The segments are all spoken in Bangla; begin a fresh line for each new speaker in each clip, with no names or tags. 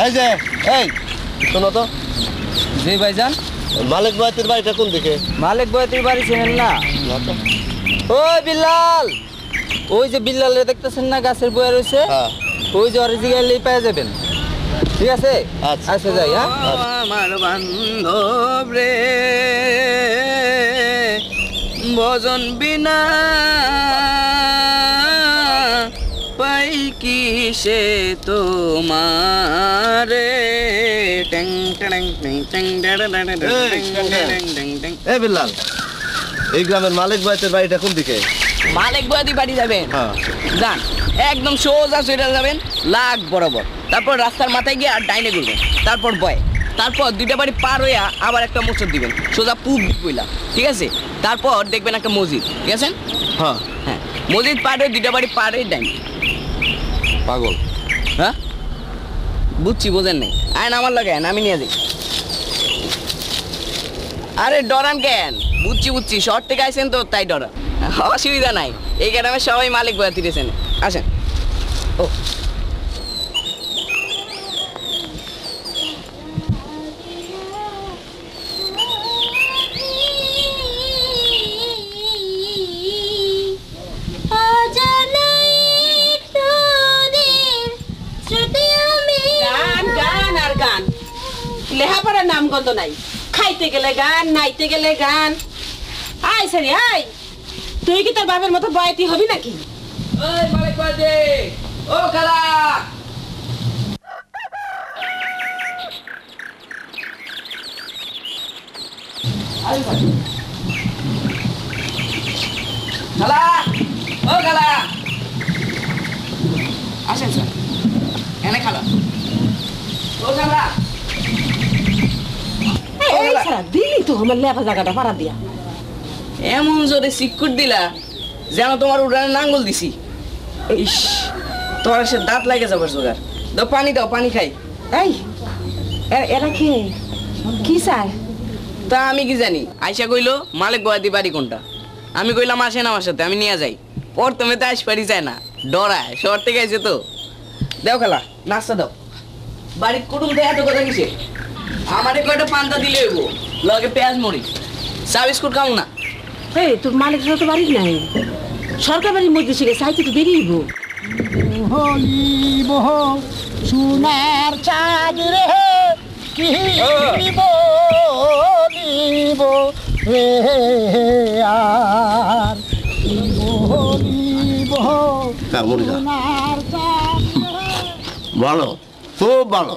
এই যে এই শোনো তো।
জি ভাইজান।
মালিক বয়াতির বাড়িটা কোন দিকে?
মালিক বয়াতির বাড়ি চেনেন না? ওই বিল্লাল, ওই যে বিল্লালে দেখতেছেন না গাছের বয়া রয়েছে, ওই যে অরিজিনালি পেয়ে যাবেন। ঠিক আছে, আচ্ছা যাই। হ্যাঁ
আমার বান্ধব রে, ভজন বিনা পাই কি সে তোমারে।
এ বিল্লাল, এই গ্রামের মালিক বয়াতির বাড়িটা কোন দিকে?
মালিক বয়াতি বাড়ি যাবেন? যান, একদম সোজা সেটা যাবেন লাখ বরাবর, তারপর রাস্তার মাথায় গিয়ে আর ডাইনে ঘুরবেন, তারপর বয়, তারপর দুইটা বাড়ি পার হইয়া আবার একটা মোচর দিবেন সোজা পূব বইলা। ঠিক আছে, তারপর দেখবেন একটা মসজিদ। ঠিক আছে? হ্যাঁ, মসজিদ পার হয়ে দুইটা বাড়ি পার হয়ে ডাইনে।
পাগল?
হ্যাঁ বুঝছি, বোঝেন নাই। আইন আমার লাগে, আমি নিয়ে যাই। আরে ডরান কেন? বুঝছি, শহর থেকে আইসেন তো তাই ডরান, অসুবিধা নাই। এই গ্রামে সবাই মালিক বয়াতি দিয়েছেন। আসেন। ও
লেহাপড়ার নাম গন্ধ নাই, খাইতে গেলে গান, নাইতে গেলে গান। আয় সারি আয়, তুই কি তোর বাপের মতো বয়াতি হবি নাকি?
ওই মালিক বয়াতি, ও খালা। খালা, ও খালা, আসেন স্যার। এনে খালা, ও খালা।
দিলি তো আমার লেফা জায়গাটা পাড়া দিয়া।
এমন জোরে সিকুট দিলা যেন তোমার উড়ানে নাঙ্গল দিছি। ইস, তোমার সে দাঁত লাগে যাবার জোগাড়। দাও পানি, দাও পানি খাই।
এই এরা কি চায়?
তা আমি কি জানি? আয়সা কইলো মালিক বয়াতি বাড়ি কোনটা। আমি কইলাম আসেন আমার সাথে, আমি নিয়ে যাই। পর তুমি তো পারি যায় না, ডরায়, শহর থেকে আইছে তো। দাও খালা, নাস্তা দাও। বাড়ির কুটুম দেয় এত কথা কিসে? আমারে কয়টা পান্তা দিলে হইব, লগে পেঁয়াজ মরিচ, চা বিস্কুট খাও না।
এই তোর মালিক তো বাড়ি নাই, সরকার বাড়ির মধ্যে ছিল, চাইতে তো বেরিয়েব।
হলিব সোনার চাঁদ রে, কি বলিব রে আর, কি বলিব সোনার চাঁদ।
ভালো, খুব ভালো।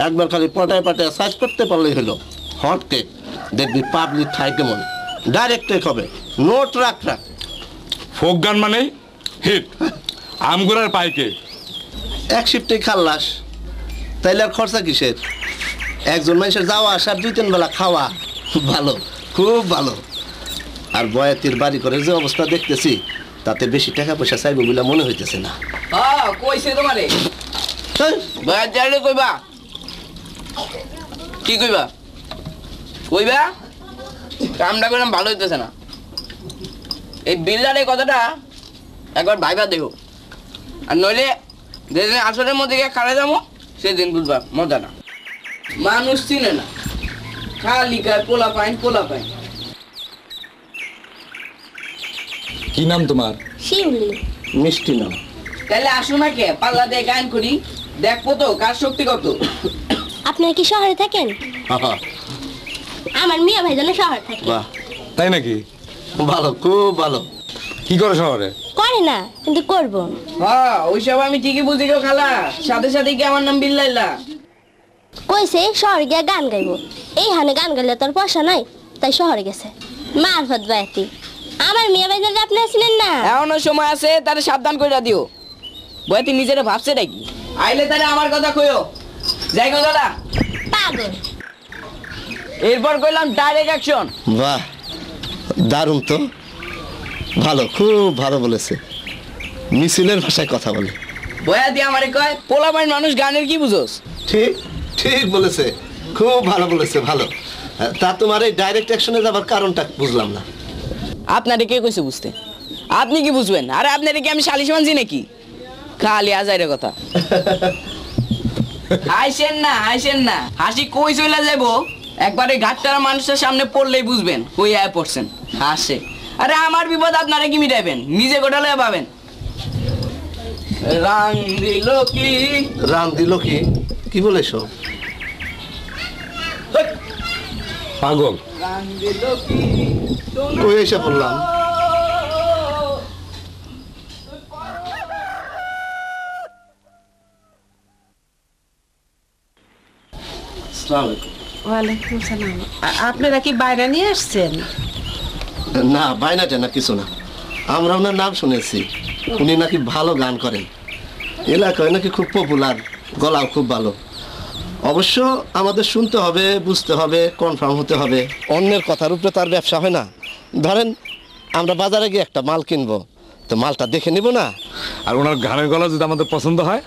একবার খালি পটায় পাটায় সার্চ করতে পারলেই হলো। হট কেক দেখবি পাবলিক খাই কেমন, ডাইরেক্ট কেক হবে, নো ট্রাক।
ফোক গান মানে হিট আমগুরার পাইকে
এক শিফটে খাল্লাস, তাইলে আর খরচা কিসের? একজন মানুষের যাওয়া আসার 2-3 বেলা খাওয়া, ভালো, খুব ভালো। আর বয়াতির বাড়ি করে যে অবস্থা দেখতেছি, তাতে বেশি টাকা পয়সা চাইবো বলে মনে হইতেছে না।
কইছে তোমারে বয়াত যাইলে কইবা কি কইবা? কইবা কামটা করলাম ভালো হইতেছে না। এই বিল্লারের কথাটা একবার ভাইবা দেখো, আর নইলে যেদিন আসরের মধ্যে গিয়ে খাড়া যাবো সেদিন বুঝবা মজা না। মানুষ চিনে না, খালি খায় পোলা পাইন।
কি নাম তোমার?
শিউলি।
মিষ্টি নাম।
তাহলে আসো না কে, পাল্লা দিয়ে গান করি, দেখবো তো কার শক্তি কত।
আপনারা কি শহরে থাকেন? আমার মিয়া ভাইজান শহরে থাকে।
বাহ,
তাই নাকি?
ভালো, খুব ভালো।
কি করে শহরে?
করে না, কিন্তু করব।
ওইসব আমি ঠিকই বুঝি গো খালা, সাথে সাথে কি আমার নাম বিল্লাইলা?
কইছে শহরে গিয়ে গান গাইবো। এই হানে গান গাইলে তোর পয়সা নাই, তাই শহরে গেছে। মারফত বায়াতি। আমার মিয়া ভাইজান আপনি ছিলেন না?
এখনো সময় আছে, তারে সাবধান কইরা দিও। বয়াতি নিজেরা ভাবছে নাকি? আইলে তারে আমার কথা কইও। যাই গো দাদা।
পাগল।
এরপর কইলাম ডাইরেক্ট অ্যাকশন।
বাহ, দারুণ তো, ভালো, খুব ভালো বলেছে। মিছিলের ভাষায় কথা বলে।
বয়াতি আমারে কয় পোলাপাইন মানুষ গানের কি বুঝোস?
ঠিক ঠিক বলেছে, খুব ভালো বলেছে, ভালো। তা তোমার এই ডাইরেক্ট অ্যাকশনে যাবার কারণটা বুঝলাম না।
আপনারে কে কইছে বুঝতে? আপনি কি বুঝবেন? আরে আপনারে কি আমি শালিশ মানছি নাকি? খালি আজাইরে কথা। হাসেন না হাসি কই চলে যাবো একবারে ঘাটটার মানুষের সামনে পড়লেই বুঝবেন কই আয় পড়ছেন হাসে। আরে আমার বিপদ আপনারা কি মিটাইবেন নিজে গোটালে পাবেন। রাম দিল কি
কি বলে সব
পাগল
কই এসে পড়লাম।
ওয়ালাইকুম সালাম। আপনারা কি বাইরে নিয়ে আসছেন?
না বাইনা টানা কিছু না, আমরা ওনার নাম শুনেছি, উনি নাকি ভালো গান করেন, এলাকায় নাকি খুব পপুলার, গলাও খুব ভালো। অবশ্য আমাদের শুনতে হবে, বুঝতে হবে, কনফার্ম হতে হবে। অন্যের কথার উপরে তার ব্যবসা হয় না। ধরেন আমরা বাজারে গিয়ে একটা মাল কিনবো, তো মালটা দেখে নিব না?
আর ওনার গানের গলা যদি আমাদের পছন্দ হয়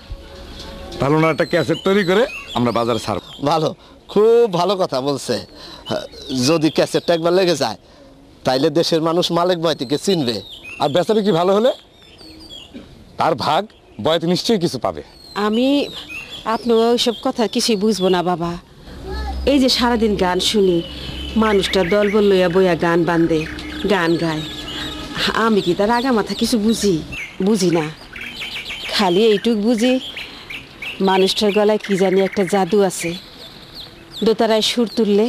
তাহলে ওনার একটা ক্যাসেট তৈরি করে আমরা বাজারে ছাড়ব।
ভালো, খুব ভালো কথা বলছে। যদি ক্যাসেটটা একবার লেগে যায় তাইলে দেশের মানুষ মালিক বয়াতিকে চিনবে।
আর বেচারি কি ভালো হলে তার ভাগ বয়াতি নিশ্চয়ই কিছু পাবে।
আমি আপনার ওইসব কথা কিছুই বুঝবো না বাবা। এই যে সারাদিন গান শুনি, মানুষটা দলবল লইয়া বইয়া গান বান্ধে, গান গায়, আমি কি তার আগা মাথা কিছু বুঝি না। খালি এইটুক বুঝি মানুষটার গলায় কি জানি একটা জাদু আছে, দোতারায় সুর তুললে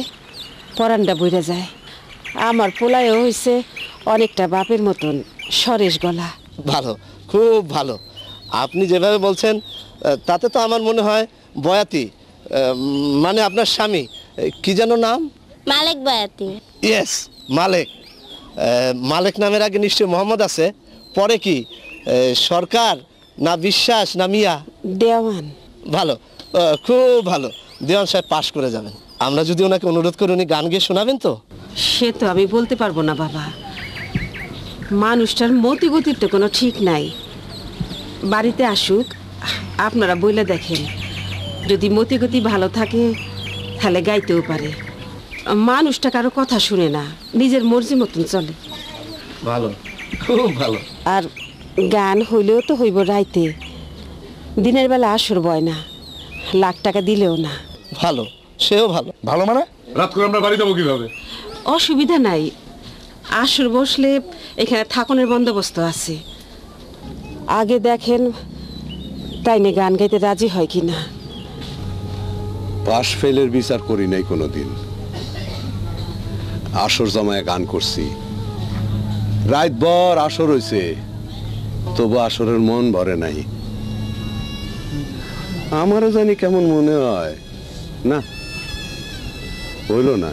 পরানটা বইরা যায়। আমার পোলায়ও হয়েছে অনেকটা বাপের মতন সরেশ গলা।
ভালো, খুব ভালো। আপনি যেভাবে বলছেন তাতে তো আমার মনে হয় বয়াতি মানে আপনার স্বামী, কি যেন নাম?
মালেক বয়াতি।
ইয়েস, মালেক। মালেক নামের আগে নিশ্চয়ই মোহাম্মদ আছে, পরে কি সরকার না বিশ্বাস না মিয়া?
দেওয়ান।
ভালো, খুব ভালো। দেওয়ান সাহেব পাশ করে যাবেন। আমরা যদি ওনাকে অনুরোধ করি উনি গান গিয়ে শোনাবেন তো?
সে তো আমি বলতে পারবো না বাবা, মানুষটার মতিগতির তো কোনো ঠিক নাই। বাড়িতে আসুক, আপনারা বইলে দেখেন, যদি মতিগতি ভালো থাকে তাহলে গাইতেও পারে। মানুষটা কারো কথা শুনে না, নিজের মর্জি মতন চলে।
ভালো, খুব ভালো।
আর গান হইলেও তো হইব রাইতে, দিনের বেলা আসর বয় না, লাখ টাকা দিলেও না।
ভালো, সেও ভালো।
ভালো মানে রাত করে আমরা বাড়ি যাবো কিভাবে?
অসুবিধা নাই, আসর বসলে এখানে থাকনের বন্দোবস্ত আছে। আগে দেখেন তাইনে গান গাইতে রাজি হয় কি না।
পাশ ফেলের বিচার করি নাই কোনোদিন। আসর জমায় গান করছি, রাত ভর আসর হইছে, তবু আসরের মন ভরে নাই। আমারও জানি কেমন মনে হয়, না হইল না।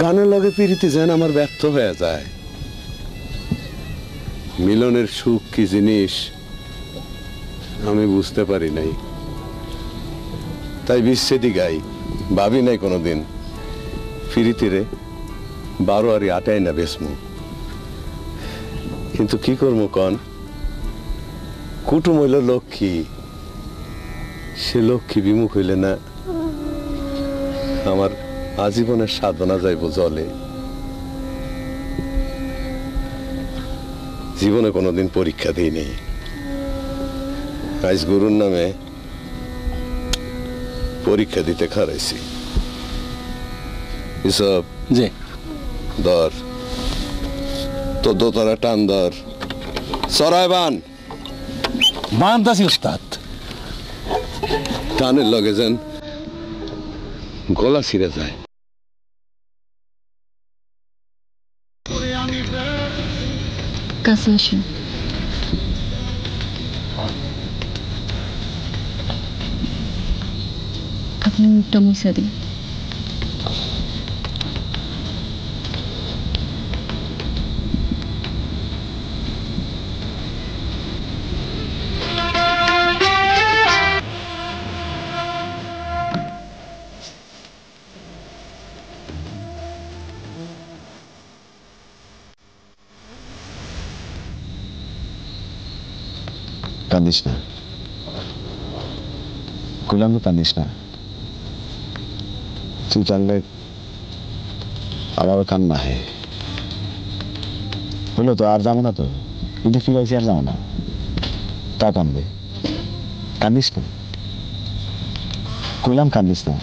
গানের লগে পিরিতি যেন আমার ব্যর্থ হয়ে যায়। মিলনের সুখ কি জিনিস আমি বুঝতে পারি নাই, তাই বিচ্ছেদি গাই। ভাবি নাই কোনোদিন ফিরিতিরে 12 আরি আটাই না বেসমু। কিন্তু কি করবো কন, কুটুম হইল লক্ষ্মী, সে লক্ষ্মী বিমুখ হইলে না আমার আজীবনের সাধনা যাইব জলে। জীবনে কোনোদিন পরীক্ষা দিই নেই, আজ গুরুর নামে পরীক্ষা দিতে খারাইছি। এসব
জি
দর তো দোতারা টান দর, সরাই
বানতাছি উস্তাদ।
টানের লগে যেন গলা ছিঁড়ে যায়।
কাছে আসুন। আপনি মুখটা মুছে দিন।
কান্দিস না, কইলাম তো কান্দিস না। তুই জানলে আমার কান্না হয় হইলো তো, আর যাবো না তো। কিন্তু ফিরাইছি আর যাবো না, তা কান্দে। কান্দিস না, কইলাম কান্দিস না।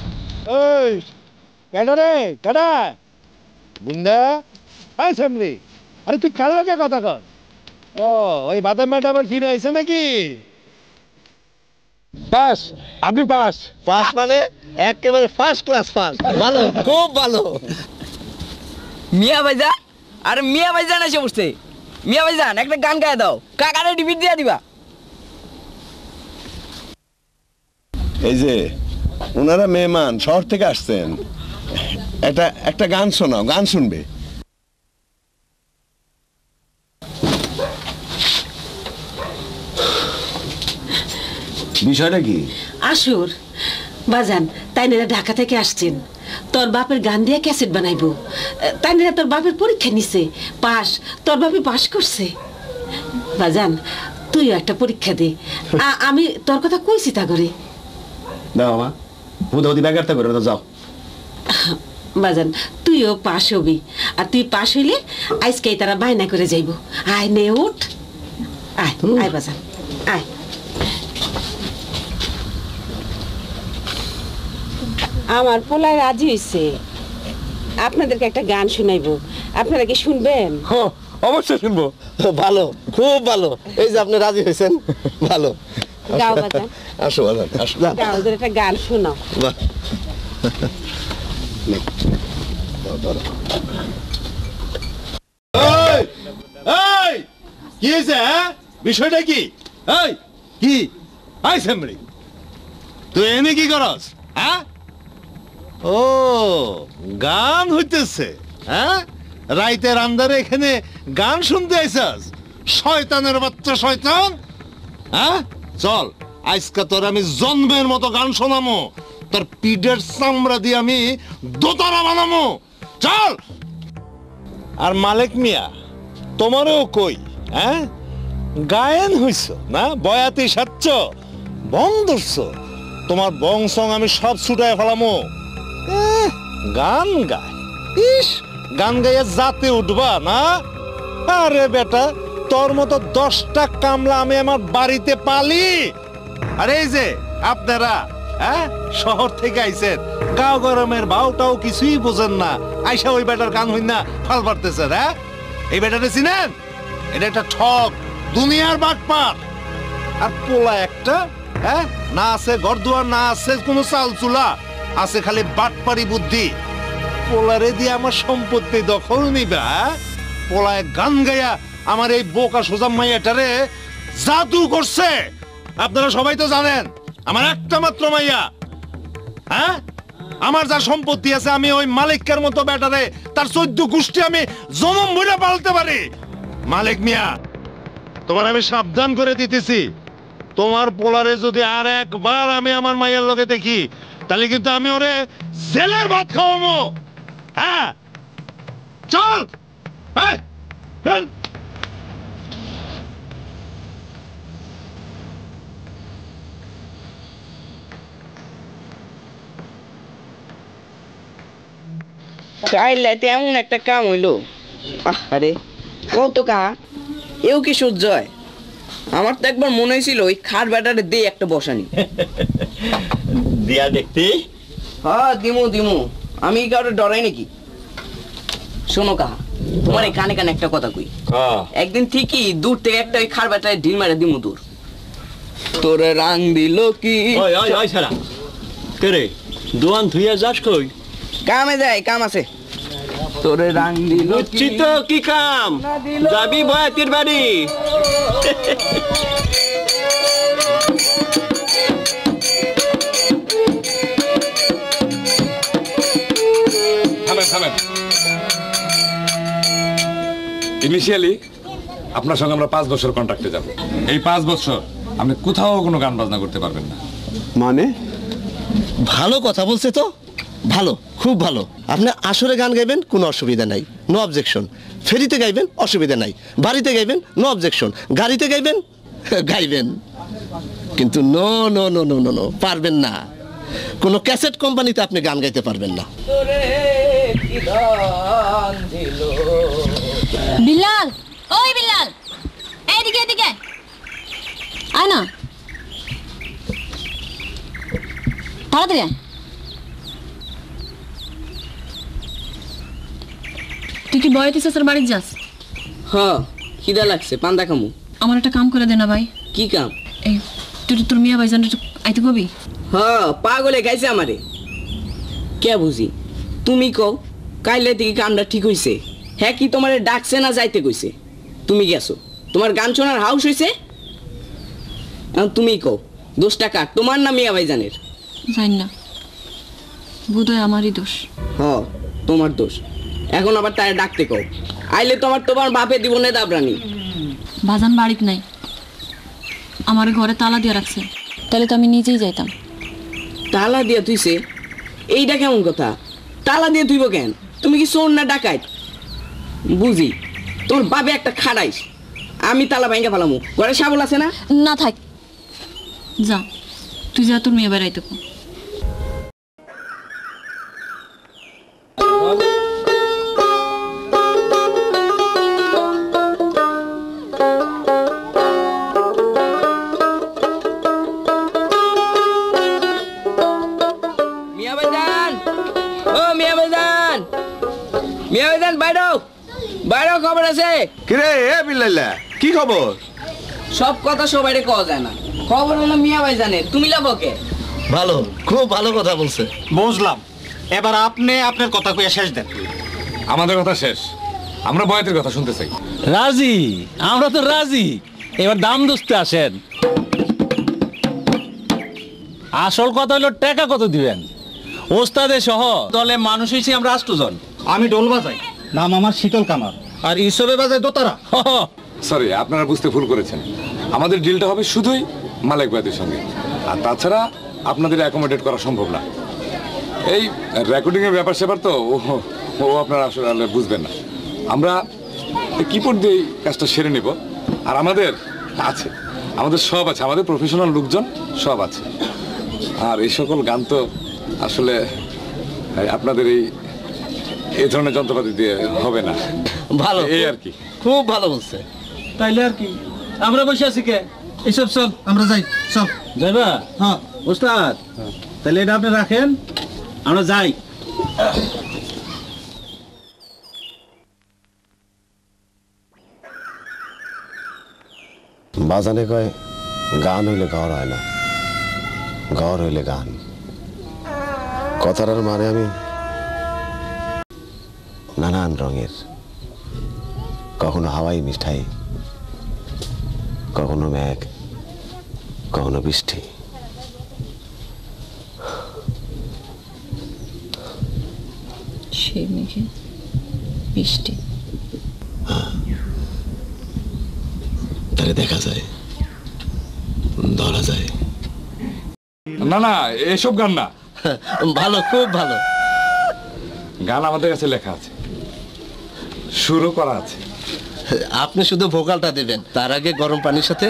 এই কেডা রে কেডা বুন্দা আই সামরি আরে তুই কার লগে কথা কর ও ওই বাদাম ম্যাডামের ফিরে আইছে নাকি পাস আপনি পাস
পাস মানে একেবারে ফার্স্ট ক্লাস পাস ভালো খুব ভালো
মিয়া ভাইজান আর মিয়া ভাইজান এসে বসছে মিয়া ভাইজান একটা গান গায়ে দাও কাকারে ডিপিট দিয়ে দিবা
এই যে ওনারা মেহমান শহর থেকে আসছেন, একটা গান শোনাও, গান শুনবে। বিষয়টা কি?
আসুর বাজান তাইনেরা ঢাকা থেকে আসছেন, তোর বাপের গান দিয়ে ক্যাসেট বানাইবো। তাইনেরা তোর বাপের পরীক্ষা নিছে, পাস, তোর বাপে পাস করছে। বাজান তুইও একটা পরীক্ষা দে, আমি তোর কথা কইছি তা করে।
দাও মা হুদাহুদি ব্যাগারটা করে যাও।
বাজান তুইও পাস হবি, আর তুই পাস হইলে আজকে তারা বায়না করে যাইব। আয় নে উঠ, আয় আয় বাজান আয়। আমার পোলায় রাজি হয়েছে, আপনাদেরকে একটা গান শুনাইবো, আপনারা কি শুনবেন?
অবশ্যই শুনবো।
ভালো, খুব ভালো। এই যে আপনি রাজি হয়েছেন, ভালো।
গাও বাজান,
আসো বাজান, আসো।
গাও, ওদের একটা গান শোনাও।
বাহ,
এই কি হয়েছে হ্যাঁ বিষয়টা কি এই কি আই সামরি তুই এনে কি করস হ্যাঁ ও গান হইতেছে হ্যাঁ রাইতের আন্ধারে এখানে গান শুনতে আইছাস শয়তানের বাচ্চা শয়তান হ্যাঁ চল আজকে তোর আমি জন্মের মতো গান শোনামো তোর পিঠের চামড়া দিয়ে আমি দোতারা বানামো চল আর মালিক মিয়া তোমারও কই হ্যাঁ গায়েন হইছ না বয়াতি সাচ্ছ বন্ধুছ তোমার বংশং আমি সব ছুটায় ফেলামো গান গায় ইস গান গাইয়া জাতে উঠবা না আরে বেটা তোর মতো 10টা কামলা আমি আমার বাড়িতে পালি আরে এই যে আপনারা হ্যাঁ শহর থেকে আইছেন গাঁও গরমের ভাওটাও কিছুই বোঝেন না আইসা ওই বেটার গান হই না ফাল পারতেছেন হ্যাঁ এই বেটারে চিনেন এটা একটা ঠক দুনিয়ার বাটপার আর পোলা একটা হ্যাঁ না আছে ঘর দুয়ার না আছে কোনো চাল চুলা আছে খালি বাটপারি বুদ্ধি পোলারে দিয়ে আমার সম্পত্তি দখল নিবা পোলায় গান গায়া আমার এই বোকা সোজা মাইয়াটারে জাদু করছে আপনারা সবাই তো জানেন আমার একটা মাত্র মাইয়া হ্যাঁ আমার যা সম্পত্তি আছে আমি ওই মালিকের মতো বেটারে তার 14 গোষ্ঠী আমি জনম ভরে পালতে পারি মালিক মিয়া তোমার আমি সাবধান করে দিতেছি তোমার পোলারে যদি আর একবার আমি আমার মাইয়ার লগে দেখি তাহলে কিন্তু আমি ওরে জেলের ভাত খাওয়াবো হ্যাঁ চল চল
কাইলাতে এমন একটা কাম হইলো আরে কত কা এও কি সহ্য হয় আমার তো একবার মনে হয়েছিল ওই খাট ব্যাটারে দে একটা বসানি
দিয়া দেখতে
হ্যাঁ দিমু দিমু আমি কাউরে ডরাই নাকি শোনো কাহা তোমার এই কানে কানে একটা কথা কই একদিন ঠিকই দূর থেকে একটা ওই খাট ব্যাটারে ঢিল মারে দিমু দূর তোরে রাং দিল কি
ওই ওই ওই সারা কেরে দোয়ান থুইয়া যাস কই
কামে যায় কাম আছে তোরে রাং দিল
উচিত কি কাম যাবি বয়াতির বাড়ি
ইনিশিয়ালি আপনার সঙ্গে আমরা 5 বছর কন্ট্রাক্টে যাব। এই 5 বছর আপনি কোথাও কোনো গান বাজনা করতে পারবেন না।
মানে
ভালো কথা বলছে তো, ভালো, খুব ভালো। আপনি আসরে গান গাইবেন, কোনো অসুবিধা নাই, নো অবজেকশন। ফেরিতে গাইবেন, অসুবিধা নাই। বাড়িতে গাইবেন, নো অবজেকশন। গাড়িতে গাইবেন, গাইবেন, কিন্তু no no no no no no পারবেন না। কোনো ক্যাসেট কোম্পানিতে আপনি গান গাইতে পারবেন না।
বিলাল, ওই বিলাল, এদিকে এদিকে আয় না।
তাড়াতাড়ি আয়। তুই কি বয়তি চাচার বাড়ি যাস?
হ খিদা লাগছে, পান্তা খামু।
আমার একটা কাম করে দে না ভাই।
কি কাম?
এই তুই তোর মিয়া ভাইজান আইতে কবি।
হ পাগলে খাইছে আমারে। কে বুঝি তুমি কও কাইলে থেকে কামটা ঠিক হইছে? হ্যাঁ কি তোমারে ডাকছে না যাইতে কইছে? তুমি গেছো, তোমার গান শোনার হাউস হইছে। তুমি কও দোষটা কার, তোমার না মিয়া ভাইজানের?
জানি না, বোধহয় আমারই দোষ।
হ তোমার দোষ। এখন আবার তারে ডাকতে কও। আইলে তোমার বাপে দিব না দাবরানি।
বাজান বাড়িতে নাই, আমার ঘরে তালা দিয়ে রাখছে, তাহলে তো আমি নিজেই যাইতাম।
তালা দিয়া তুইছে? এইটা কেমন কথা? তালা দিয়ে তুইব কেন? তুমি কি চোর না ডাকাইত? বুঝি তোমার বাবে একটা খাড়াইস। আমি তালা ভাঙ্গা ফেলামু। ঘরে শাবল আছে না?
না থাক, যা তুই যা, তোর মেয়ে বেড়াইতে কো।
মিয়া ভাইজান, ও মিয়া ভাইজান, মিয়া ভাইজান বাইরেও বাইরেও খবর আছে।
কিরে এ বিল্লাল্লাহ, কি খবর?
সব কথা সবাইরে কওয়া যায় না। খবর হলো মিয়া ভাইজানের। তুমি লাভকে?
ভালো, খুব ভালো কথা বলছে।
বুঝলাম, এবার আপনি আপনার কথা কইয়া শেষ দেন।
আমাদের কথা শেষ, আমরা বয়াতের কথা শুনতে চাই।
রাজি, আমরা তো রাজি। এবার দাম দোস্তে আসেন। আসল কথা হলো টাকা কত দিবেন? ওস্তাদে সহ দলে মানুষ হয়েছি আমরা 8 জন।
আমি ঢোল বাজাই, নাম আমার শীতল কামার, আর ঈশ্বরে বাজায় দোতারা।
সরি, আপনারা বুঝতে ভুল করেছেন। আমাদের ডিলটা হবে শুধুই মালিক বয়াতের সঙ্গে, আর তাছাড়া আপনাদের অ্যাকোমোডেট করা সম্ভব না। এই রেকর্ডিংয়ের ব্যাপার স্যাপার তো ও আপনারা আসলে বুঝবেন না। আমরা কিবোর্ড দিয়ে কাজটা সেরে নেব, আর আমাদের সব আছে, আমাদের প্রফেশনাল লোকজন সব আছে। আর এই সকল গান তো আসলে আপনাদের এই ধরনের যন্ত্রপাতি দিয়ে হবে না।
ভালো,
এই আর কি।
খুব ভালো বলছে।
তাইলে আর কি, আমরা বসে আছি কে? এইসব চল,
আমরা যাই, চল।
যাইবা?
হ্যাঁ
ওস্তাদ, তাহলে এটা আপনি রাখেন, আমরা যাই।
বাজানে কয় গান হইলে ঘর হয় না, ঘর হইলে গান। কথাটার মানে আমি নানান রঙের, কখনো হাওয়াই মিঠাই, কখনো মেঘ, কখনো বৃষ্টি।
সেই মেঘে বৃষ্টি।
তাহলে দেখা যায়, ধরা যায়।
না না, এসব গান না।
ভালো, খুব ভালো
গান আমাদের কাছে লেখা আছে, সুরও করা আছে।
আপনি শুধু ভোকালটা দেবেন, তার আগে গরম পানির সাথে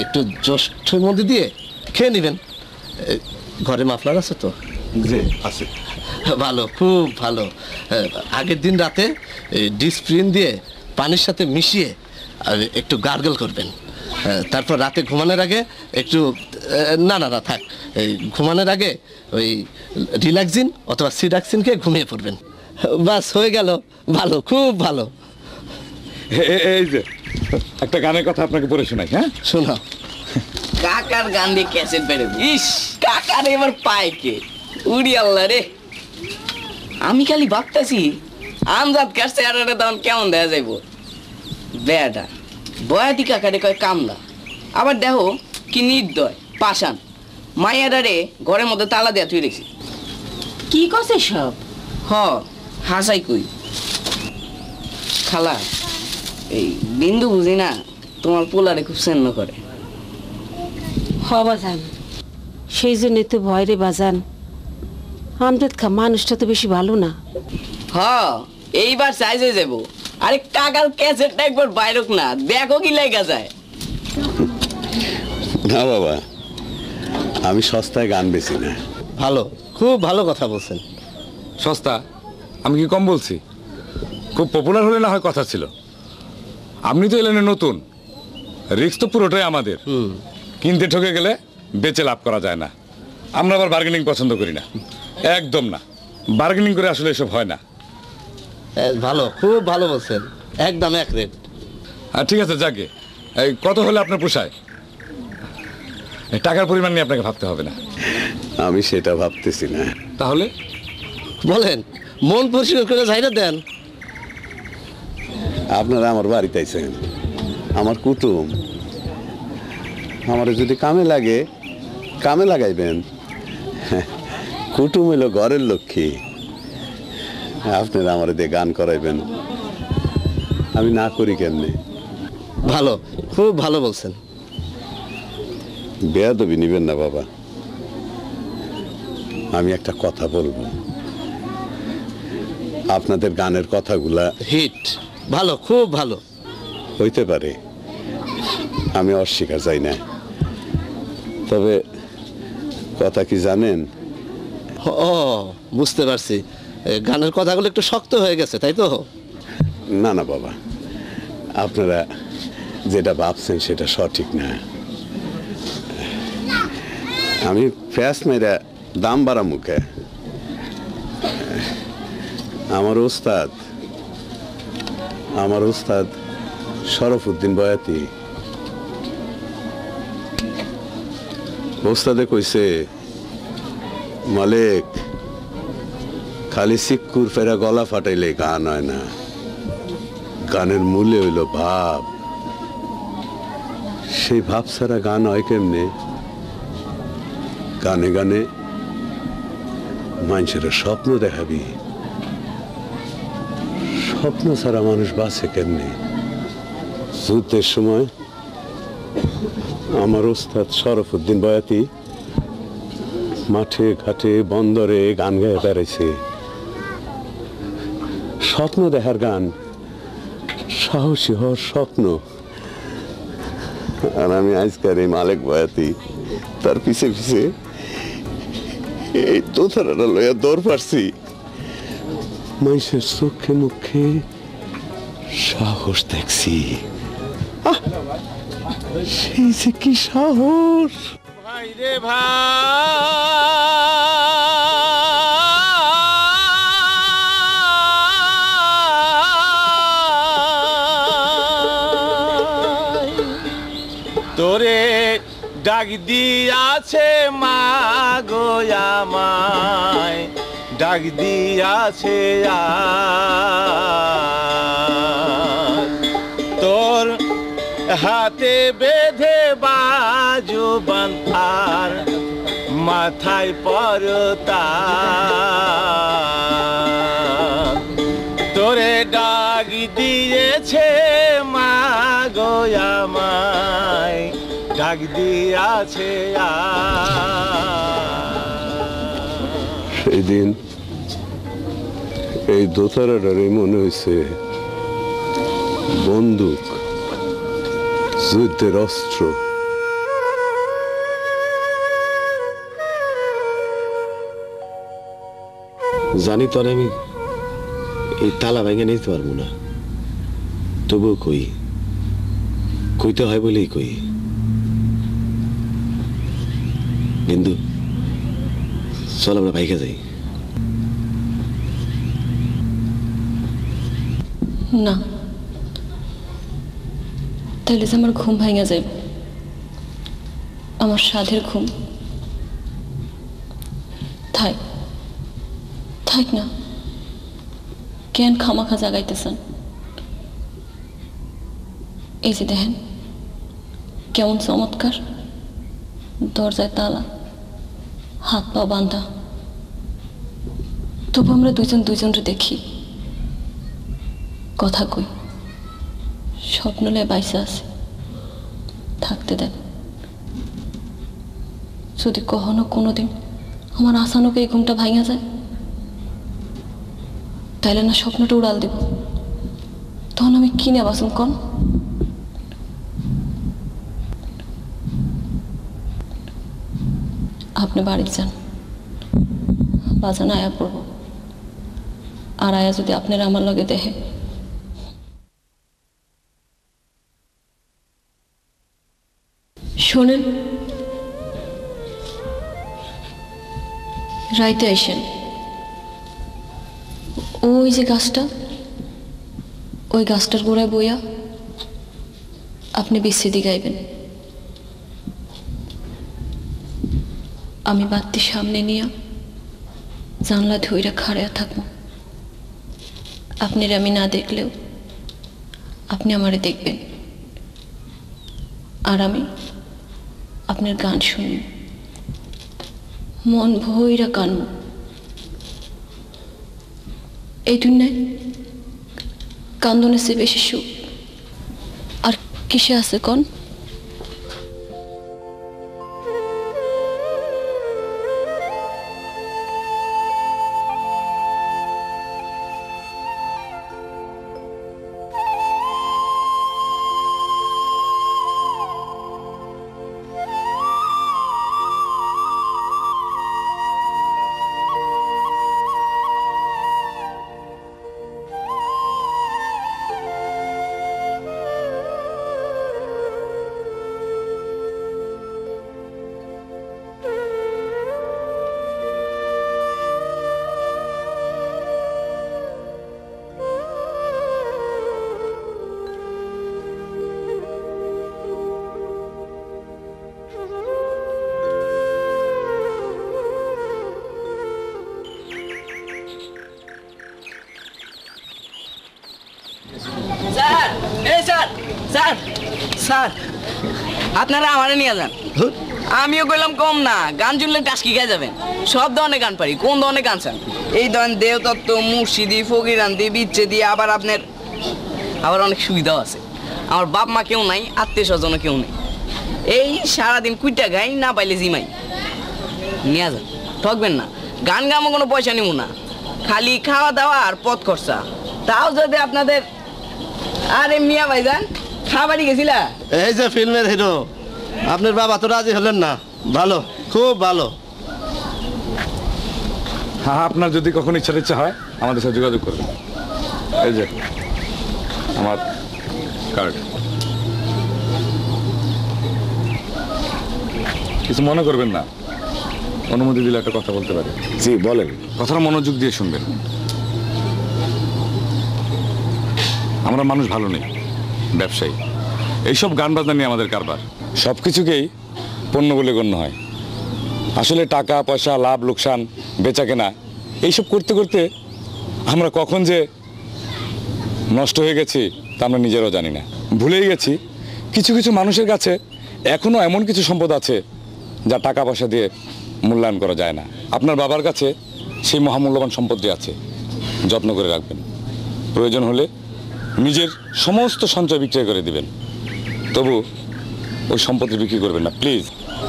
একটু জোষ্ঠের মধ্যে দিয়ে খেয়ে নেবেন। ঘরে মাফলার আছে তো?
জি আছে।
ভালো, খুব ভালো। আগের দিন রাতে ডিসপ্রিন দিয়ে পানির সাথে মিশিয়ে আর একটু গার্গল করবেন। তারপর রাতে ঘুমানোর আগে একটু না থাক, এই ঘুমানোর আগে ওই রিল্যাক্সিন অথবা সিডাক্সিনকে ঘুমিয়ে পড়বেন। বাস হয়ে গেল। ভালো, খুব ভালো।
এই যে একটা গানের কথা আপনাকে পড়ে শোনাই। হ্যাঁ
শোনাও।
কাকার গান দিয়ে ক্যাসেট বেড়ে, ইস কাকার এবার পায় কে? উড়ি আল্লাহ রে, আমি খালি ভাবতেছি আমজাদ কাছে আর তখন কেমন দেখা যাইব। বেটা বয়াতি কাকারে কয় কামলা, আবার দেখো কি নির্দয় পাষাণ। মাইয়াডারে ঘরের মধ্যে তালা দেয়া তুই রেখেছি।
কি করছে সব?
হাসাই কই খালা, এই বিন্দু বুঝি না তোমার পোলারে খুব সেন্ন করে।
বাজান, সেই জন্যই তো ভয় রে বাজান। আমজাদ খা মানুষটা তো বেশি ভালো না।
এইবার চাইজে যাব। আরে কাকার ক্যাসেটটা একবার বাইরক না, দেখো কি লেখা যায়।
না বাবা, আমি সস্তায় গান বেশি না।
ভালো, খুব ভালো কথা বলছেন।
সস্তা? আমি কি কম বলছি? খুব পপুলার হলে না হয় কথা ছিল। আপনি তো এলেন নতুন, রিস্ক তো পুরোটাই আমাদের। কিনতে ঠকে গেলে বেচে লাভ করা যায় না। আমরা আবার বার্গেনিং পছন্দ করি না, একদম না। বার্গেনিং করে আসলে এসব হয় না।
ভালো, খুব ভালো বলছেন, একদম এক রেট।
ঠিক আছে, যাকে এই কত হলে আপনার পোষায়? টাকার পরিমাণ নিয়ে আপনাকে ভাবতে হবে না।
আমি সেটা ভাবতেছি না।
তাহলে
বলেন, মন পরিষ্কার করে যাইরা দেন।
আপনারা আমার বাড়িতে আইছেন, আমার কুটুম, আমার যদি কামে লাগে কামে লাগাইবেন। কুটুম হইল ঘরের লক্ষ্মী, আপনারা আমার দিয়ে গান করাইবেন, আমি না করি কেমনে?
ভালো, খুব ভালো বলছেন।
বেয়াদবি নিবেন না বাবা, আমি একটা কথা বলবো। আপনাদের গানের কথাগুলা
হিট, ভালো, খুব ভালো।
হইতে পারে, আমি অস্বীকার চাই না, তবে কথা কি জানেন?
ও, বুঝতে পারছি, গানের কথাগুলো একটু শক্ত হয়ে গেছে, তাই তো?
না না বাবা, আপনারা যেটা ভাবছেন সেটা সঠিক না। আমি ফ্যাস মেরা দাম বাড়া মুখে, আমার ওস্তাদ শরফউদ্দিন বয়াতি, ওস্তাদে কইছে, মালিক খালি সিক্কুর ফেরা গলা ফাটাইলে গান হয় না, গানের মূল্য হইল ভাব। সেই ভাব ছাড়া গান হয় কেমনে? গানে গানে মানুষের স্বপ্ন দেখাবি, স্বপ্ন ছাড়া মানুষ বাঁচে কেমনে? যুদ্ধের সময় আমার ওস্তাদ শরফউদ্দিন বয়াতি মাঠে ঘাটে বন্দরে গান গায়ে বেড়াইছে। স্বপ্ন দেখার গান, সাহসী হওয়ার স্বপ্ন। আর আমি আজকাল এই মালিক বয়াতি তার পিছে পিছে এই তোথারাটা লইয়া দৌড় পারছি। মানুষের চোখে মুখে সাহস দেখছি, সেই যে কি সাহস!
ভাই রে ভাই, তোরে ডাক দিয়াছে মা গো আমায়, ডাক দিয়াছে তোর হাতে বেঁধে বাজু বান্ধার, মাথায় পরতা তোরে ডাক দিয়েছে মা গো আমায়, ডাক দিয়াছে
সেই দিন এই দোতারাটারে মনে হয়েছে বন্দুক, যুদ্ধের অস্ত্র।
জানি তোরে আমি এই তালা ভেঙে নিতে পারবো না, তবুও কইতে হয় বলেই কই। বিন্দু, চল আমরা বাইকে যাই।
না, তাহলে যে আমার ঘুম ভাঙা যাবে, আমার সাধের ঘুম। থাক না, কেন খামাখা জাগাইতেছেন? এই যে দেখেন কেমন চমৎকার, দরজায় তালা, হাত পা বাঁধা, তবু আমরা দুজনরে দেখি, কথা কই, স্বপ্ন লয়ে বাইসা আছে, থাকতে দেন। যদি কখনো কোনোদিন আমার আসানোকে এই ঘুমটা ভাঙা যায়, তাইলে না স্বপ্নটা উড়াল দিব, তখন আমি কিনে বাসুন কন? আপনি বাড়ি যান, বাজান আয়া পড়ব, আর আয়া যদি আপনারা আমার লগে দেখে, শোনেন রাইতে আইসেন, ওই যে গাছটা, ওই গাছটার গোড়ায় বইয়া আপনি বিচ্ছেদি গাইবেন। আমি বাতি সামনে নিয়ে জানলা ধইরা খাড়াইয়া থাকবো। আপনার আমি না দেখলেও আপনি আমারে দেখবেন, আর আমি আপনার গান শুনব, মন ভইরা কানব। এই দুনিয়ায় কান্দনের চেয়ে বেশি সুখ আর কিসে আছে কোন?
স্যার, এই স্যার, স্যার, স্যার, আপনারা আমারে নিয়ে যান। আমিও কইলাম কম না, গান শুনলে টাস্কি খেয়ে যাবেন। সব ধরনের গান পারি। কোন ধরনের গান চান? এই ধরেন দেওতত্ত্ব, মুর্শিদি, ফকিরান্তি, বিচ্ছেদি, আবার আপনার আবার অনেক সুবিধাও আছে। আমার বাপ মা কেউ নাই, আত্মীয় স্বজনও কেউ নেই। এই সারাদিন কুইটা গাই, না পাইলে জিমাই। নিয়ে যান, ঠকবেন না। গান গামো কোনো পয়সা নিব না, খালি খাওয়া দাওয়া আর পথ খরচা। তাও যদি আপনাদের। আরে মিয়া ভাইজান, খাবারই গেছিলা?
এই যে ফিল্মের হিরো, আপনার বাবা তো রাজি হলেন না। ভালো, খুব ভালো।
হ্যাঁ, আপনার যদি কখনো ইচ্ছা হয় আমাদের সাথে যোগাযোগ করবেন। এই যে আমার কার্ড। কিছু মনে করবেন না, অনুমতি দিলে একটা কথা বলতে পারি।
জি বলেন।
কথাটা মনোযোগ দিয়ে শুনবেন। আমরা মানুষ ভালো নেই, ব্যবসায়ী। এইসব গান বাজনা নিয়ে আমাদের কারবার। সব কিছুকেই পণ্য বলে গণ্য হয়। আসলে টাকা পয়সা, লাভ লোকসান, বেচা কেনা এইসব করতে করতে আমরা কখন যে নষ্ট হয়ে গেছি তা আমরা নিজেরাও জানি না। ভুলেই গেছি কিছু কিছু মানুষের কাছে এখনও এমন কিছু সম্পদ আছে যা টাকা পয়সা দিয়ে মূল্যায়ন করা যায় না। আপনার বাবার কাছে সেই মহামূল্যবান সম্পদটি আছে, যত্ন করে রাখবেন। প্রয়োজন হলে নিজের সমস্ত সঞ্চয় বিক্রয় করে দিবেন, তবু ওই সম্পত্তি বিক্রি করবেন না প্লিজ।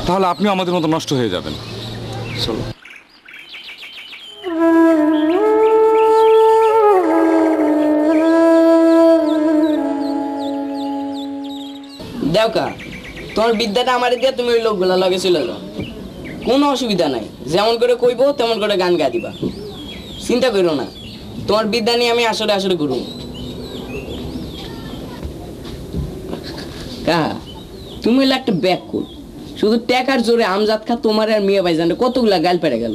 তাহলে আপনিও আমাদের মতো নষ্ট হয়ে যাবেন। চলো।
দেওকা, তোমার বিদ্যাটা আমারে দিয়ে তুমি ওই লোকগুলা লগে চলে যাও, কোনো অসুবিধা নাই। যেমন করে কইবো তেমন করে গান গা দিবা, চিন্তা করো না। তোমার বিদ্যা নিয়ে আমি আসলে আসলে করবো। তুমি হইলে একটা ব্যাক কর, শুধু টাকার জোরে আমজাদ খা তোমার আর মিয়া ভাইজান কতগুলা গাল পেড়ে গেল।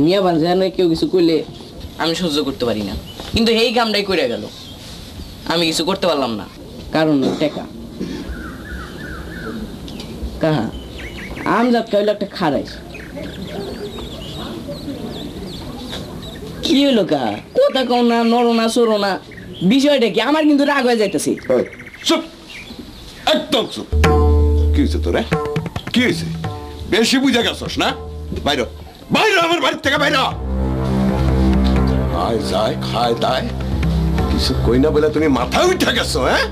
মিয়া ভাইজান কেউ কিছু কইলে আমি সহ্য করতে পারি না, কিন্তু এই কামটাই করে গেল, আমি কিছু করতে পারলাম না, কারণ টাকা। কাহা আমজাদ খা হইলো একটা খারাইস। কি হইলো কা? কথা কও না, নড়ো না, সরো না। বিষয়টা কি? আমার কিন্তু রাগ হয়ে যাইতেছে।
চুপ, একদম চুপ। কি হয়েছে তোর? কি হয়েছে? বেশি বুঝে গেছস না? বাইরে বাইরে, আমার বাড়ির থেকে বাইরে। আয় যায়, খায় দায়, কিছু কই না বলে তুমি মাথায় উঠে গেছো? হ্যাঁ,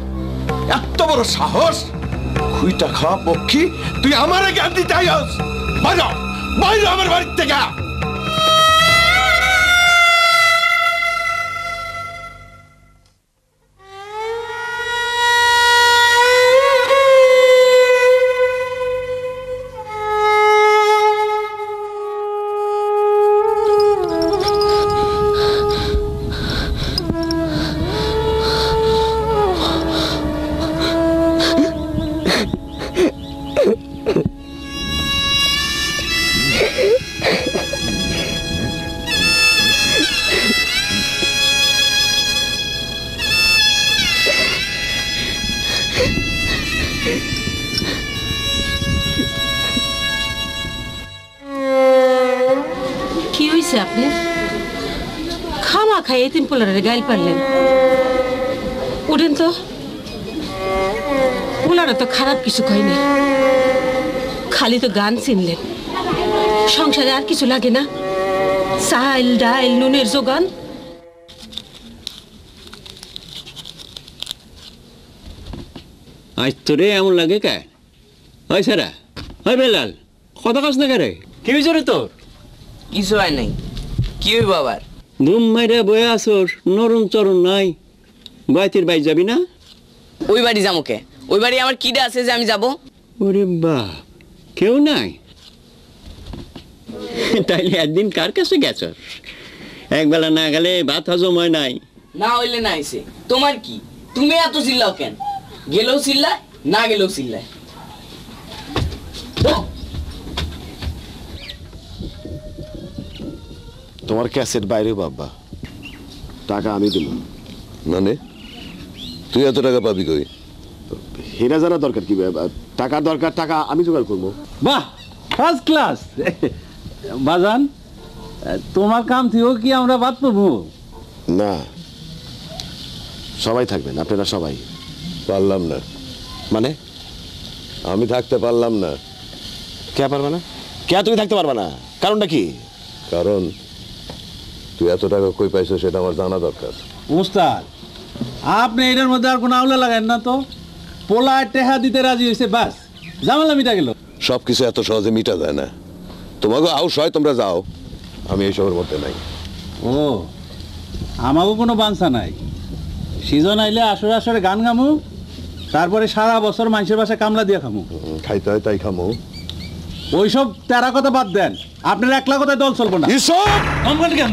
এত বড় সাহস! খুইটা খাওয়া পক্ষী তুই আমার জ্ঞান দিতে আইস? বাইরে বাইরে আমার বাড়ির থেকে।
হয়েছে আপনি খামা খাই এতিম পোলারে গাইল পারলেন উঠেন তো পোলারা তো খারাপ কিছু কয়নি খালি তো গান চিনলেন সংসারে আর কিছু লাগে না চাল ডাল নুনের জোগান
আজ তোরে এমন লাগে কে হয় সারা হয় বেলাল কথা কাজ না কে
কি হয়েছে রে তোর?
কিছু হয় নাই। কি হইব আবার?
ধুম মাইরে বয়ে আসর নরম চরণ নাই বাইতের বাই যাবি না?
ওই বাড়ি যাবো কে? ওই বাড়ি আমার কিডা আছে যে আমি যাব?
ওরে বাপ কেউ নাই তাইলে একদিন কার কাছে গেছ একবেলা না গেলে ভাত হজম হয় নাই
না হইলে না আইছে তোমার কি? তুমি এত চিল্লাও কেন? গেলেও চিল্লায় না গেলেও চিল্লায়।
তোমার ক্যাসেট বাইরে বাবা টাকা আমি দিব
মানে তুই এত টাকা পাবি কই?
হেরা জানা দরকার কি টাকার দরকার টাকা আমি জোগাড় করবো
বাহ ফার্স্ট ক্লাস বাজান তোমার কাম থেকেও কি আমরা বাদ পাবো?
না সবাই থাকবেন আপনারা সবাই
পারলাম না
মানে
আমি থাকতে পারলাম না
কে পারবে না কে তুমি থাকতে পারবে না কারণটা কি
কারণ তুই এত টাকা কই পাইছো সেটা আমার জানা দরকার।
উস্তাদ আপনি এটার মধ্যে আর কোনো আউলা লাগান না তো পোলা টেহা দিতে রাজি হয়েছে বাস ঝামেলা মিটা গেল।
সবকিছু এত সহজে মিটা যায় না। তোমাকে আউস হয় তোমরা যাও, আমি এইসবের মধ্যে নাই।
ও আমাকেও কোনো বাঞ্ছা নাই। সিজন আইলে আসরে আসরে গান গামু, তারপরে সারা বছর মানুষের বাসায় কামলা দিয়ে খামু।
খাইতে হয় তাই খামু।
ওইসব তেরা কথা বাদ দেন, আপনার একলা কথায় দল চলবো না।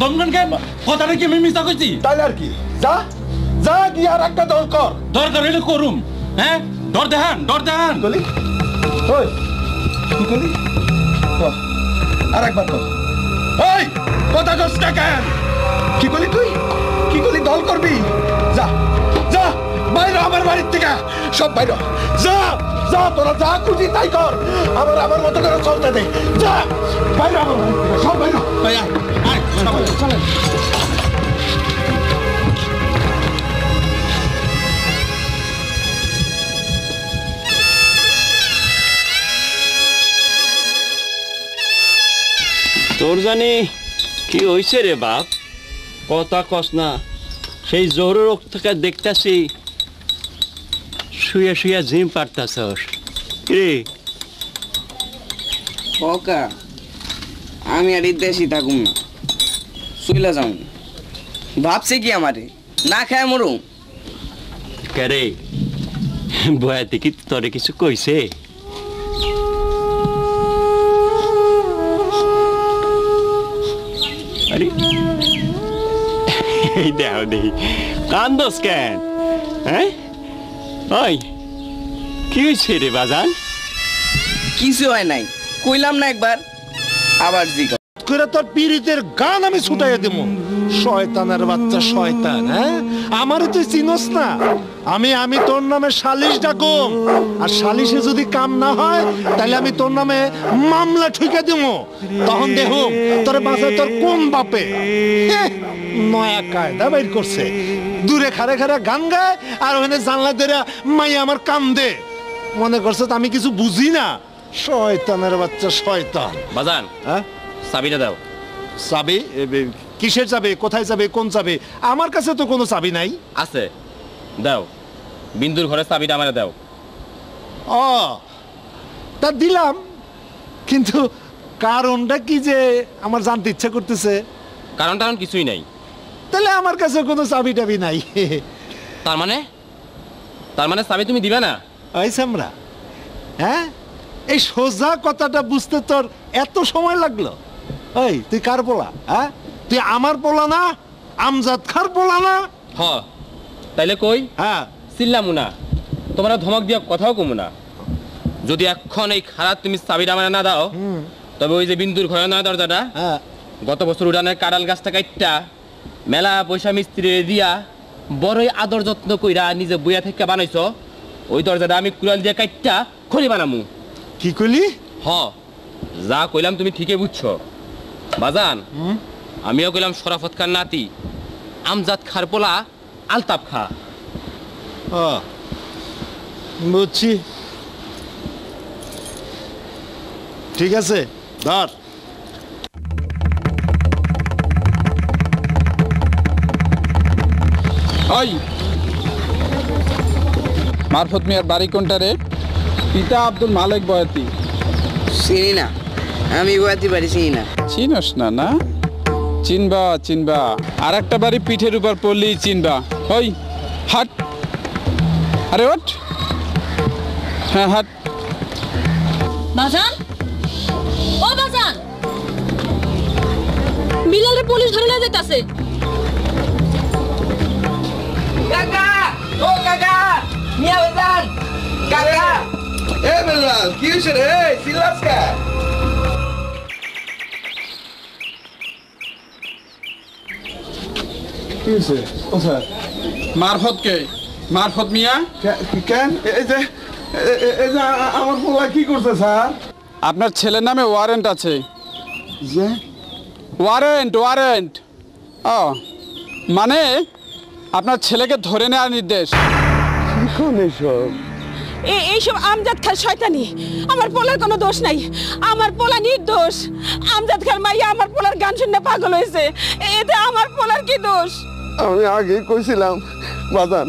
দমগান কেন কথাটা কি আমি মিথ্যা কইছি?
তাইলে আর কি, যা যা গিয়ে আর একটা দল কর।
দরকার হইলে করুম। হ্যাঁ ডর দেখান, ডর দেখান।
বলি ওই কি বলি আর একবার কর। ওই কথা কস না কেন? কি বলি তুই? কি বলি দল করবি? যা যা বাইরে আমার বাড়ির থেকে, সব বাইরে যা যা, তোরা যা খুশি তাই কর, আমার আমার মতো করে চলতে দে। যা বাইরে আমার বাড়ির থেকে, সব বাইরে। চলেন
তোর জানি কি হয়েছে রে বাপ, কথা কস না। সেই জোরের থেকে দেখতেছি শুয়ে শুয়ে জিম পারতাছস রে।
ওকা আমি আর এই দেশি থাকুম না, শুইলা যাও। ভাবছে কি আমারে না খায় মরুম?
কে বয়াতে কি তোরে কিছু কইছে? আরে এই দেও দেই কান্দস কেন? হ্যাঁ ওই কি হয়েছে রে বাজান?
কিছু হয় নাই, কইলাম না একবার, আবার জিগা
করে তোর পীড়িতের গান আমি ছুটাইয়া দেবো। শয়তানের বাচ্চা শয়তান, হ্যাঁ আমারে তুই চিনস না? আমি তোর নামে সালিশ ডাকুম, আর সালিশে যদি কাম না হয় তাহলে আমি তোর নামে মামলা ঠুকে দেবো। তখন দেখুম তোর বাসায় তোর কোন বাপে নয়া কায়দা বাইর করছে। দূরে খারে খারে গান গায় আর ওখানে জানলা দেরা মাই আমার কাম দে, মনে করছে আমি কিছু বুঝি না। শয়তানের বাচ্চা শয়তান।
বাজান
হ্যাঁ
চাবিটা দাও।
চাবি? কিসের চাবি? কোথায় যাবে? কোন চাবি? আমার কাছে তো কোনো চাবি নাই।
আছে, দাও। বিন্দুর ঘরে চাবিটা আমারে দাও।
ও তা দিলাম, কিন্তু কারণটা কি যে আমার জানতে ইচ্ছা করতেছে?
কারণ কিছুই নাই।
তাহলে আমার কাছে কোনো চাবি টাবি নাই।
তার মানে চাবি তুমি দিবে না?
ওই সামরা, হ্যাঁ এই সোজা কথাটা বুঝতে তোর এত সময় লাগলো? ওই তুই কার পোলা? হ্যাঁ তুই আমার পোলা না, আমজাদ খার পোলা না?
হ তাইলে কই?
হ্যাঁ
চিল্লামু না, তোমরা ধমক দিয়া কথাও কমু না। যদি এখন এই খারাপ তুমি চাবিটা আমারে না দাও, তবে ওই যে বিন্দুর ঘরে না দরজাটা, গত বছর উড়ানের কাঁড়াল গাছটা কাটটা মেলা পয়সা মিস্ত্রি দিয়া বড়ই আদর যত্ন কইরা নিজে বইয়া থেকে বানাইছ, ওই দরজাটা আমি কুড়াল দিয়ে কাটটা খড়ি বানামু।
কি কইলি?
হ যা কইলাম তুমি ঠিকই বুঝছো। বাজান আমিও গেলাম শরাফত খান নাতি আমজাদ খার পোলা আলতাপ খা।
বুঝছি, ঠিক আছে ধর।
ওই মারফত মিয়ার বাড়ি কোনটা রে? পিতা আব্দুল মালেক বয়াতি।
চিনি না, আমি বয়াতি বাড়ি চিনি না।
চিনস না? না চিনবা চিনবা, আর একটা বাড়ি পিঠের উপর পড়লেই চিনবা। ওই হাট, আরে ওঠ, হ্যাঁ হাট।
বাজান, ও বাজান, বিলালে পুলিশ ধরে নিয়ে যাইতাছে।
কাকা, ও কাকা, মিয়া বাজান, কাকা।
এ বেলাল, কি হইছে রে? চিল্লাস কে?
কি হয়েছে? কোথায়?
মারফত কে? মারফত মিয়া?
কেন এই যে আমার পোলা কি করছে স্যার?
আপনার ছেলের নামে ওয়ারেন্ট আছে।
যে
ওয়ারেন্ট ওয়ারেন্ট, ও মানে আপনার ছেলেকে ধরে নেওয়ার নির্দেশ।
কি কোন এসব?
এইসব আমজাদ খান শয়তানি। আমার পোলার কোনো দোষ নাই, আমার পোলা নির্দোষ। আমজাদ খান মাইয়া আমার পোলার গান শুনে পাগল হয়েছে, এতে আমার পোলার কি দোষ?
আমি আগে কইছিলাম বাজান,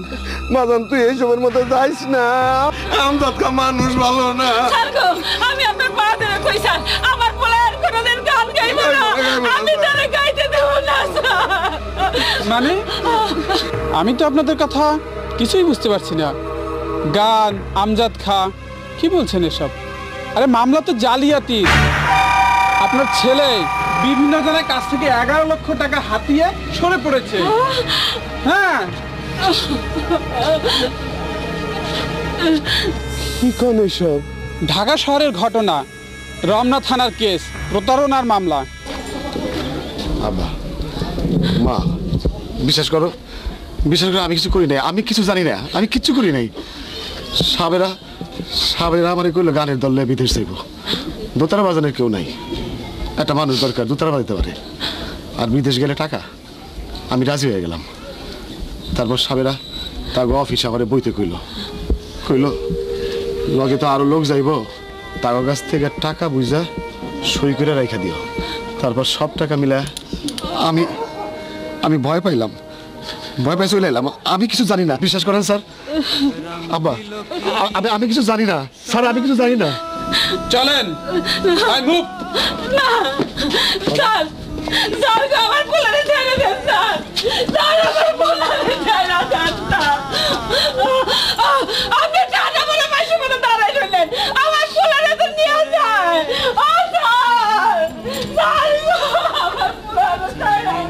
বাজান তুই এইসবের মধ্যে যাইস না। আমজাদ খান মানুষ ভালো না।
আমি আপনার পা ধরে কইছান আমার পোলার কোনোদিন গান গাইব না, আমি তারে গাইতে দেব না।
মানে আমি তো আপনাদের কথা কিছুই বুঝতে পারছি না। গান, আমজাদ খা, কি বলছেন এসব? আরে মামলা তো জালিয়াতি। আপনার ছেলে বিভিন্ন জনের কাছ থেকে 11 লক্ষ টাকা হাতিয়ে সরে পড়েছে। হ্যাঁ,
কি কোন এসব?
ঢাকা শহরের ঘটনা, রমনা থানার কেস, প্রতারণার মামলা।
আব্বা, মা, বিশ্বাস করো, বিশ্বাস করো, আমি কিছু করি নাই, আমি কিছু জানি না, আমি কিচ্ছু করি নাই। সাবেরা সাবেরা আমার কইলো গানের দলে বিদেশ যাইব, দোতারা বাজানের কেউ নাই, একটা মানুষ দরকার দোতারা বাজাতে পারে, আর বিদেশ গেলে টাকা। আমি রাজি হয়ে গেলাম। তারপর সাবেরা তার অফিস আমার বইতে কইলো লগে তো আরো লোক যাইব, তার কাছ থেকে টাকা বুঝা সই করে রাখা দিও। তারপর সব টাকা মিলা আমি ভয় পাইলাম, ভয় পাই চলে এলাম। আমি কিছু জানি না, বিশ্বাস করেন স্যার। আব্বা, আমি কিছু জানি না স্যার, আমি কিছু জানি না।
চলেন, মুভ।
না স্যার, স্যার আমার পোলারে ছেড়ে দেন স্যার, স্যার আমার পোলারে ছেড়ে দেন স্যার। আপনি টাকা বলে পাশে মনে দাঁড়াই রইলেন, আমার পোলারে তো নিয়ে যায়। ও স্যার, স্যার আমার পোলারে ছেড়ে দেন।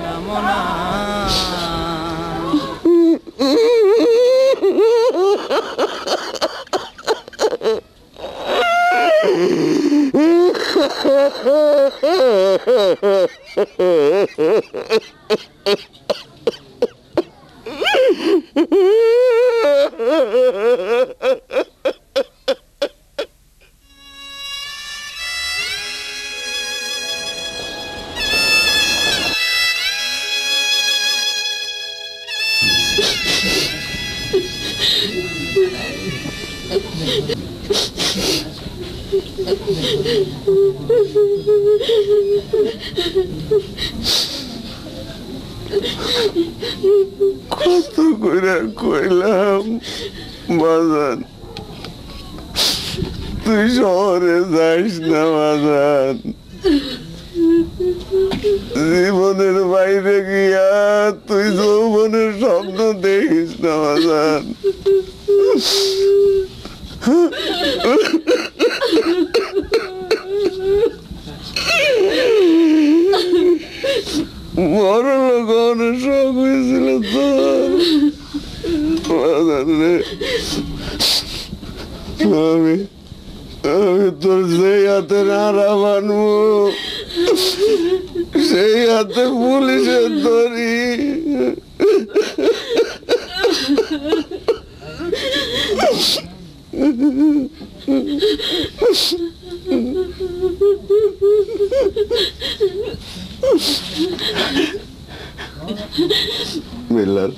কত করে কইলাম বাজান, তুই শহরে যাইস না বাজান, জীবনের বাইরে গিয়া তুই যৌবনের স্বপ্ন দেখিস না বাজান। বড় লোক অনেক শখ হয়েছিল তোর বাজান রে। আমি তোর যেই হাতে নাড়া মানবো সেই হাতে পুলিশের ধরি। বেলার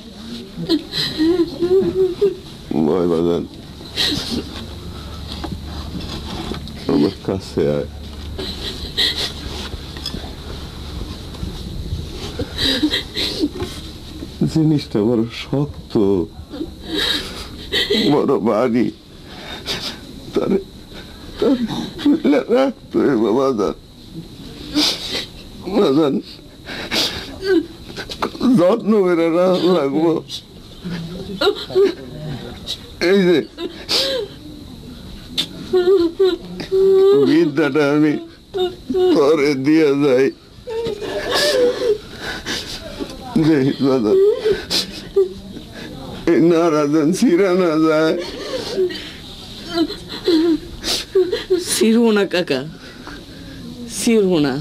ময় বাজান আমার কাছে আয়। জিনিসটা বড় শক্ত, বড় বাড়ি, তারে রাখতে হইব বাজান। বাজান যত্ন করে লাগবো। এই যে বিদ্যাটা আমি তোরে দিয়ে যাই, নারাজন ছিঁড়া না যায়।
ছিড়বো না কাকা, ছিড়বো না।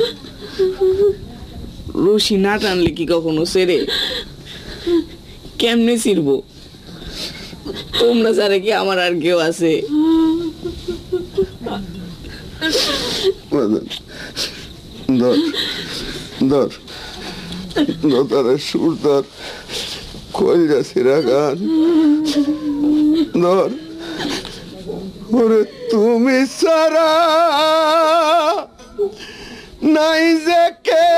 রশি না টানলে কি কখনো ছেড়ে? কেমনে ছিড়বো? তোমরা ছাড়া কি আমার আর কেউ আছে?
ধর ধর তারা সুর ধর, কলজা ছিঁড়া গান ধর। ওরে তুমি সারা নাই যে কে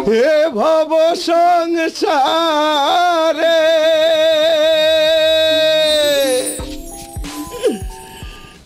হে ভব সংসার